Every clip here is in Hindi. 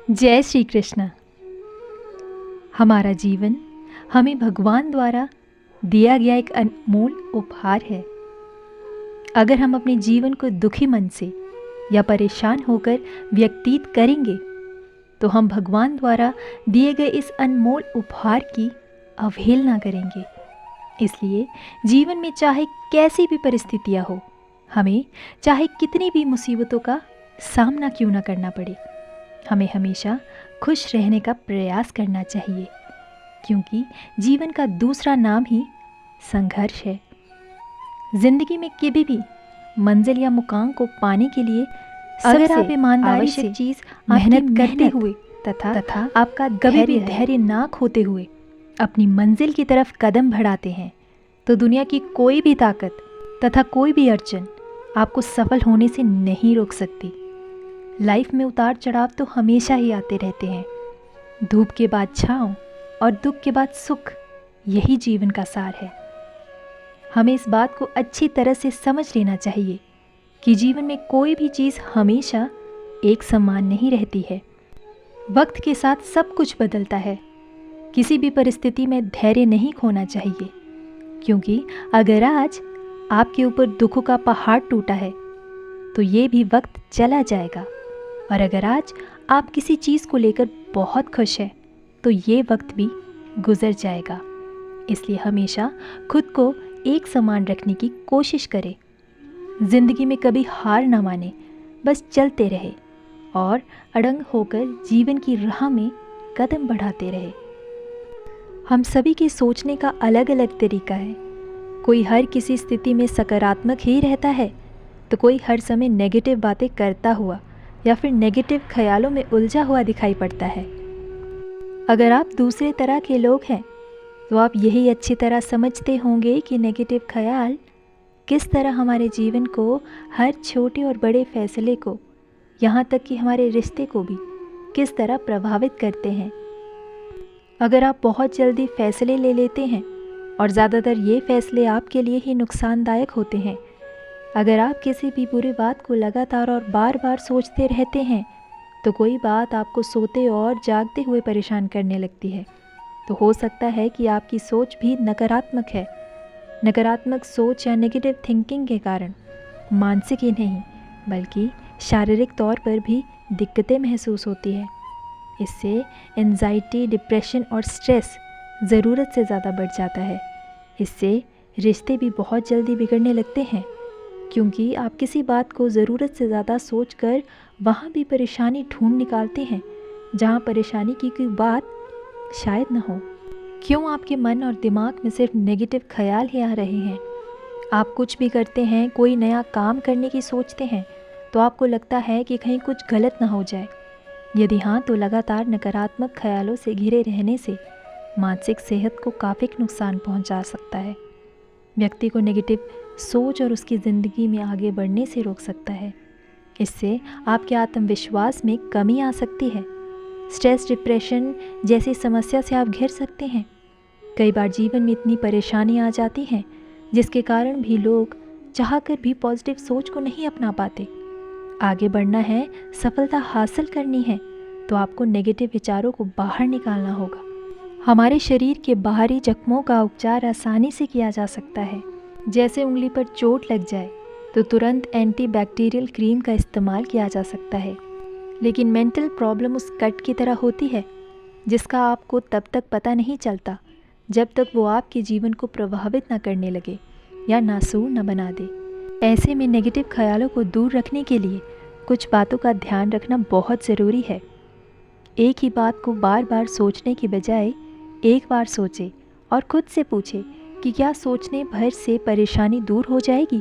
जय श्री कृष्ण। हमारा जीवन हमें भगवान द्वारा दिया गया एक अनमोल उपहार है। अगर हम अपने जीवन को दुखी मन से या परेशान होकर व्यतीत करेंगे तो हम भगवान द्वारा दिए गए इस अनमोल उपहार की अवहेलना करेंगे। इसलिए जीवन में चाहे कैसी भी परिस्थितियां हो, हमें चाहे कितनी भी मुसीबतों का सामना क्यों न करना पड़े, हमें हमेशा खुश रहने का प्रयास करना चाहिए, क्योंकि जीवन का दूसरा नाम ही संघर्ष है। जिंदगी में कभी भी मंजिल या मुकाम को पाने के लिए अगर आप ईमानदारी से चीज मेहनत करते हुए तथा आपका कभी भी धैर्य ना खोते हुए अपनी मंजिल की तरफ कदम बढ़ाते हैं, तो दुनिया की कोई भी ताकत तथा कोई भी अड़चन आपको सफल होने से नहीं रोक सकती। लाइफ में उतार चढ़ाव तो हमेशा ही आते रहते हैं। धूप के बाद छाँव और दुख के बाद सुख, यही जीवन का सार है। हमें इस बात को अच्छी तरह से समझ लेना चाहिए कि जीवन में कोई भी चीज़ हमेशा एक समान नहीं रहती है। वक्त के साथ सब कुछ बदलता है। किसी भी परिस्थिति में धैर्य नहीं खोना चाहिए, क्योंकि अगर आज आपके ऊपर दुखों का पहाड़ टूटा है तो ये भी वक्त चला जाएगा, और अगर आज आप किसी चीज़ को लेकर बहुत खुश हैं तो ये वक्त भी गुजर जाएगा। इसलिए हमेशा खुद को एक समान रखने की कोशिश करें। ज़िंदगी में कभी हार ना माने, बस चलते रहे और अड़ंग होकर जीवन की राह में कदम बढ़ाते रहे। हम सभी के सोचने का अलग अलग तरीका है। कोई हर किसी स्थिति में सकारात्मक ही रहता है तो कोई हर समय नेगेटिव बातें करता हुआ या फिर नेगेटिव ख्यालों में उलझा हुआ दिखाई पड़ता है। अगर आप दूसरे तरह के लोग हैं तो आप यही अच्छी तरह समझते होंगे कि नेगेटिव ख्याल किस तरह हमारे जीवन को, हर छोटे और बड़े फैसले को, यहाँ तक कि हमारे रिश्ते को भी किस तरह प्रभावित करते हैं। अगर आप बहुत जल्दी फैसले ले लेते हैं और ज़्यादातर ये फैसले आपके लिए ही नुकसानदायक होते हैं, अगर आप किसी भी बुरी बात को लगातार और बार बार सोचते रहते हैं तो कोई बात आपको सोते और जागते हुए परेशान करने लगती है, तो हो सकता है कि आपकी सोच भी नकारात्मक है। नकारात्मक सोच या नेगेटिव थिंकिंग के कारण मानसिक ही नहीं बल्कि शारीरिक तौर पर भी दिक्कतें महसूस होती है। इससे एंजाइटी, डिप्रेशन और स्ट्रेस ज़रूरत से ज़्यादा बढ़ जाता है। इससे रिश्ते भी बहुत जल्दी बिगड़ने लगते हैं, क्योंकि आप किसी बात को ज़रूरत से ज़्यादा सोचकर वहाँ भी परेशानी ढूंढ निकालते हैं जहाँ परेशानी की कोई बात शायद न हो। क्यों आपके मन और दिमाग में सिर्फ नेगेटिव ख्याल ही आ रहे हैं? आप कुछ भी करते हैं, कोई नया काम करने की सोचते हैं तो आपको लगता है कि कहीं कुछ गलत ना हो जाए। यदि हाँ, तो लगातार नकारात्मक ख्यालों से घिरे रहने से मानसिक सेहत को काफ़ी नुकसान पहुंचा सकता है। व्यक्ति को नेगेटिव सोच और उसकी ज़िंदगी में आगे बढ़ने से रोक सकता है। इससे आपके आत्मविश्वास में कमी आ सकती है। स्ट्रेस, डिप्रेशन जैसी समस्या से आप घिर सकते हैं। कई बार जीवन में इतनी परेशानी आ जाती है जिसके कारण भी लोग चाहकर भी पॉजिटिव सोच को नहीं अपना पाते। आगे बढ़ना है, सफलता हासिल करनी है तो आपको नेगेटिव विचारों को बाहर निकालना होगा। हमारे शरीर के बाहरी जख्मों का उपचार आसानी से किया जा सकता है। जैसे उंगली पर चोट लग जाए तो तुरंत एंटीबैक्टीरियल क्रीम का इस्तेमाल किया जा सकता है। लेकिन मेंटल प्रॉब्लम उस कट की तरह होती है जिसका आपको तब तक पता नहीं चलता जब तक वो आपके जीवन को प्रभावित न करने लगे या नासूर न बना दे। ऐसे में नेगेटिव ख्यालों को दूर रखने के लिए कुछ बातों का ध्यान रखना बहुत ज़रूरी है। एक ही बात को बार बार सोचने की बजाय एक बार सोचें और खुद से पूछें कि क्या सोचने भर से परेशानी दूर हो जाएगी।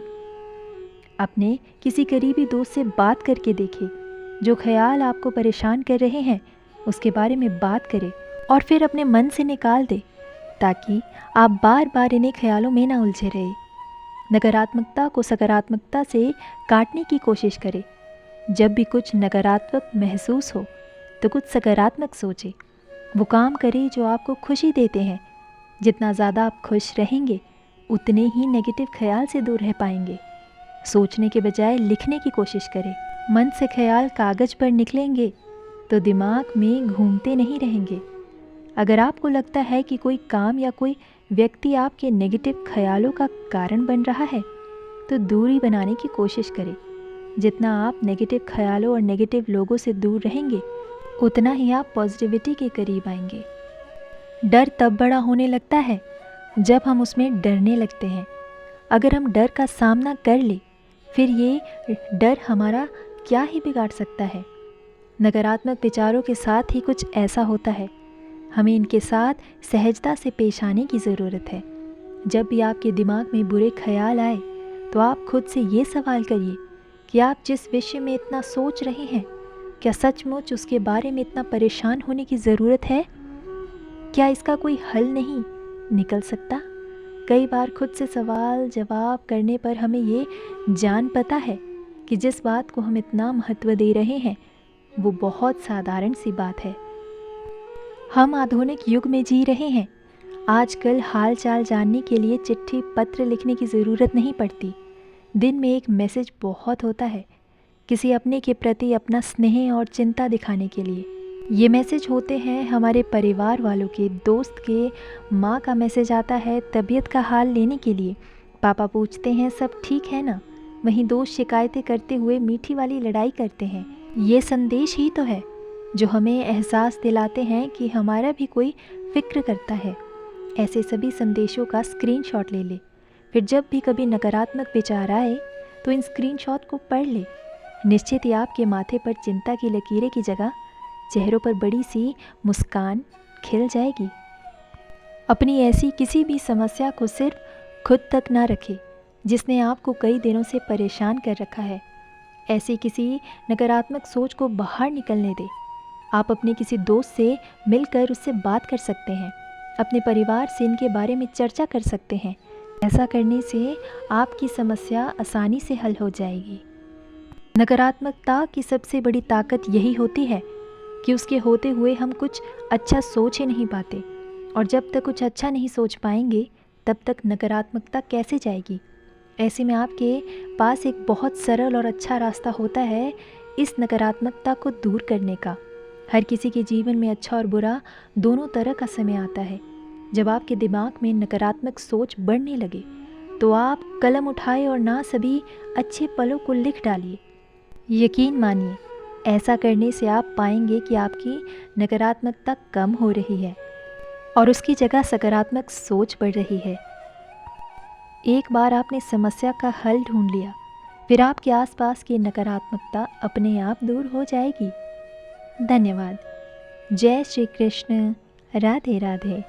अपने किसी करीबी दोस्त से बात करके देखें। जो ख्याल आपको परेशान कर रहे हैं उसके बारे में बात करें और फिर अपने मन से निकाल दें, ताकि आप बार बार इन्हीं ख्यालों में ना उलझे रहें। नकारात्मकता को सकारात्मकता से काटने की कोशिश करें। जब भी कुछ नकारात्मक महसूस हो तो कुछ सकारात्मक सोचें। वो काम करें जो आपको खुशी देते हैं। जितना ज़्यादा आप खुश रहेंगे उतने ही नेगेटिव ख्याल से दूर रह पाएंगे। सोचने के बजाय लिखने की कोशिश करें। मन से ख्याल कागज़ पर निकलेंगे तो दिमाग में घूमते नहीं रहेंगे। अगर आपको लगता है कि कोई काम या कोई व्यक्ति आपके नेगेटिव ख्यालों का कारण बन रहा है, तो दूरी बनाने की कोशिश करें। जितना आप नेगेटिव ख्यालों और नेगेटिव लोगों से दूर रहेंगे, उतना ही आप पॉजिटिविटी के करीब आएंगे। डर तब बड़ा होने लगता है जब हम उसमें डरने लगते हैं। अगर हम डर का सामना कर ले, फिर ये डर हमारा क्या ही बिगाड़ सकता है। नकारात्मक विचारों के साथ ही कुछ ऐसा होता है, हमें इनके साथ सहजता से पेश आने की ज़रूरत है। जब भी आपके दिमाग में बुरे ख्याल आए, तो आप खुद से ये सवाल करिए कि आप जिस विषय में इतना सोच रहे हैं, क्या सचमुच उसके बारे में इतना परेशान होने की ज़रूरत है? क्या इसका कोई हल नहीं निकल सकता? कई बार खुद से सवाल जवाब करने पर हमें ये जान पता है कि जिस बात को हम इतना महत्व दे रहे हैं, वो बहुत साधारण सी बात है। हम आधुनिक युग में जी रहे हैं। आजकल हाल चाल जानने के लिए चिट्ठी पत्र लिखने की ज़रूरत नहीं पड़ती। दिन में एक मैसेज बहुत होता है, किसी अपने के प्रति अपना स्नेह और चिंता दिखाने के लिए। ये मैसेज होते हैं हमारे परिवार वालों के, दोस्त के, माँ का मैसेज आता है तबीयत का हाल लेने के लिए। पापा पूछते हैं सब ठीक है ना, वहीं दोस्त शिकायतें करते हुए मीठी वाली लड़ाई करते हैं। ये संदेश ही तो है जो हमें एहसास दिलाते हैं कि हमारा भी कोई फिक्र करता है। ऐसे सभी संदेशों का स्क्रीनशॉट ले ले। फिर जब भी कभी नकारात्मक विचार आए, तो इन स्क्रीनशॉट को पढ़ ले। निश्चित ही आपके माथे पर चिंता की लकीरें की जगह चेहरों पर बड़ी सी मुस्कान खिल जाएगी। अपनी ऐसी किसी भी समस्या को सिर्फ खुद तक ना रखें जिसने आपको कई दिनों से परेशान कर रखा है। ऐसी किसी नकारात्मक सोच को बाहर निकलने दें। आप अपने किसी दोस्त से मिलकर उससे बात कर सकते हैं, अपने परिवार से इनके बारे में चर्चा कर सकते हैं। ऐसा करने से आपकी समस्या आसानी से हल हो जाएगी। नकारात्मकता की सबसे बड़ी ताकत यही होती है कि उसके होते हुए हम कुछ अच्छा सोच ही नहीं पाते, और जब तक कुछ अच्छा नहीं सोच पाएंगे, तब तक नकारात्मकता कैसे जाएगी। ऐसे में आपके पास एक बहुत सरल और अच्छा रास्ता होता है इस नकारात्मकता को दूर करने का। हर किसी के जीवन में अच्छा और बुरा दोनों तरह का समय आता है। जब आपके दिमाग में नकारात्मक सोच बढ़ने लगे, तो आप कलम उठाए और ना सभी अच्छे पलों को लिख डालिए। यकीन मानिए, ऐसा करने से आप पाएंगे कि आपकी नकारात्मकता कम हो रही है और उसकी जगह सकारात्मक सोच बढ़ रही है। एक बार आपने समस्या का हल ढूंढ लिया, फिर आपके आसपास की नकारात्मकता अपने आप दूर हो जाएगी। धन्यवाद। जय श्री कृष्ण। राधे राधे।